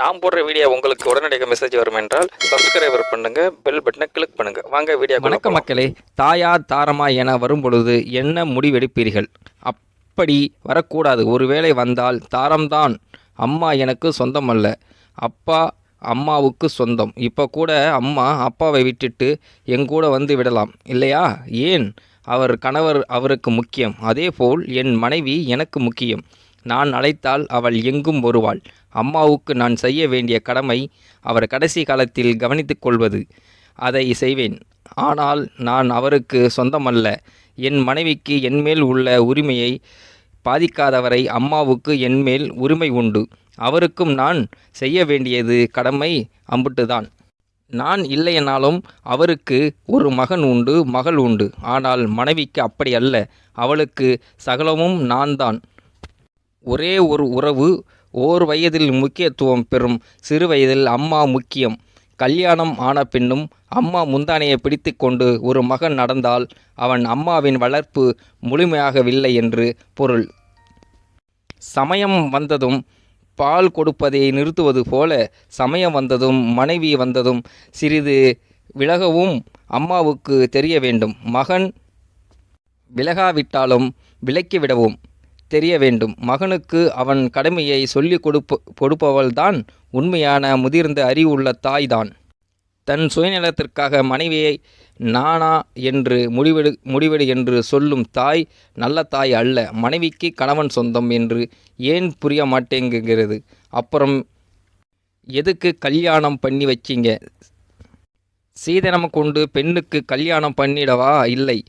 நான் போடுற வீடியோ உங்களுக்கு உடனடியாக மெசேஜ் வரும் என்றால் சப்ஸ்கிரைபர் பண்ணுங்க, பெல் பட்டனை கிளிக் பண்ணுங்க. வாங்க வீடியோ. வணக்கம் மக்களே. தாயா தாரமா என வரும்பொழுது என்ன முடிவெடுப்பீர்கள்? அப்படி வரக்கூடாது. ஒருவேளை வந்தால் தாரம்தான். அம்மா எனக்கு சொந்தம் அல்ல, அப்பா அம்மாவுக்கு சொந்தம். இப்போ கூட அம்மா அப்பாவை விட்டுட்டு எங்கூட வந்து விடலாம் இல்லையா? ஏன்? அவர் கணவர் அவருக்கு முக்கியம். அதேபோல் என் மனைவி எனக்கு முக்கியம். நான் அழைத்தால் அவள் எங்கும் வருவாள். அம்மாவுக்கு நான் செய்ய வேண்டிய கடமை அவர் கடைசி காலத்தில் கவனித்துக் கொள்வது. அதை செய்வேன். ஆனால் நான் அவருக்கு சொந்தமல்ல. என் மனைவிக்கு என்மேல் உள்ள உரிமையை பாதிக்காதவரை அம்மாவுக்கு என்மேல் உரிமை உண்டு. அவருக்கும் நான் செய்ய வேண்டியது கடமை அம்புட்டுதான். நான் இல்லையெனாலும் அவருக்கு ஒரு மகன் உண்டு, மகள் உண்டு. ஆனால் மனைவிக்கு அப்படி அல்ல. அவளுக்கு சகலமும் நான் தான். ஒரே ஒரு உறவு. ஓர் வயதில் முக்கியத்துவம் பெறும் சிறு வயதில் அம்மா முக்கியம். கல்யாணம் ஆன பின்னும் அம்மா முந்தானையை பிடித்து கொண்டு ஒரு மகன் நடந்தால் அவன் அம்மாவின் வளர்ப்பு முழுமையாகவில்லை என்று பொருள். சமயம் வந்ததும் பால் கொடுப்பதை நிறுத்துவது போல சமயம் வந்ததும் மனைவி வந்ததும் சிறிது விலகவும் அம்மாவுக்கு தெரிய வேண்டும். மகன் விலகாவிட்டாலும் விலக்கிவிடவும் தெரிய வேண்டும். மகனுக்கு அவன் கடமையை சொல்லிக் கொடுப்பவள்தான் உண்மையான முதிர்ந்த அறிவுள்ள தாய்தான். தன் சுயநலத்திற்காக மனைவியை நானா என்று முடிவெடு என்று சொல்லும் தாய் நல்ல தாய் அல்ல. மனைவிக்கு கணவன் சொந்தம் என்று ஏன் புரிய மாட்டேங்குகிறது? அப்புறம் எதுக்கு கல்யாணம் பண்ணி வச்சிங்க? சீதனம் கொண்டு பெண்ணுக்கு கல்யாணம் பண்ணிடவா? இல்லை.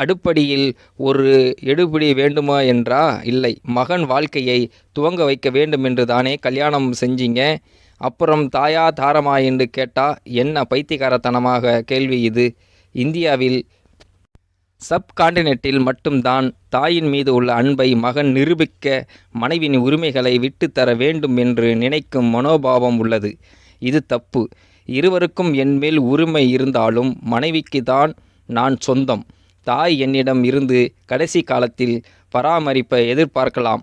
அடுப்படியில் ஒரு எடுபிடி வேண்டுமா என்றா? இல்லை. மகன் வாழ்க்கையை துவங்க வைக்க வேண்டுமென்று தானே கல்யாணம் செஞ்சீங்க. அப்புறம் தாயா தாரமா என்று கேட்டா என்ன பைத்தியக்காரத்தனமாக கேள்வி இது? இந்தியாவில் சப்கான்டினென்ட்டில் மட்டும்தான் தாயின் மீது உள்ள அன்பை மகன் நிரூபிக்க மனைவியின் உரிமைகளை விட்டு தர வேண்டும் என்று நினைக்கும் மனோபாவம் உள்ளது. இது தப்பு. இருவருக்கும் என்மேல் உரிமை இருந்தாலும் மனைவிக்கு தான் நான் சொந்தம். தாய் என்னிடம் இருந்து கடைசி காலத்தில் பராமரிப்பை எதிர்பார்க்கலாம்.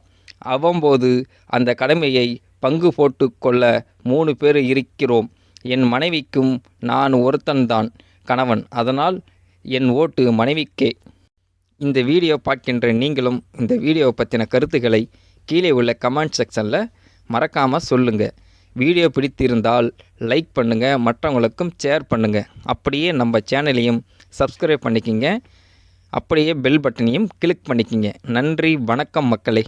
அவ்வப்போது அந்த கடமையை பங்கு போட்டு கொள்ள 3 பேர் இருக்கிறோம். என் மனைவிக்கும் நான் ஒருத்தன்தான் கணவன். அதனால் என் ஓட்டு மனைவிக்கே. இந்த வீடியோ பார்க்கின்ற நீங்களும் இந்த வீடியோவை பற்றின கருத்துக்களை கீழே உள்ள கமெண்ட் செக்ஷனில் மறக்காமல் சொல்லுங்கள். வீடியோ பிடித்திருந்தால் லைக் பண்ணுங்கள், மற்றவங்களுக்கும் ஷேர் பண்ணுங்கள். அப்படியே நம்ம சேனலையும் சப்ஸ்கிரைப் பண்ணிக்கிங்க. அப்படியே பெல் பட்டனையும் கிளிக் பண்ணிக்கிங்க. நன்றி, வணக்கம் மக்களே.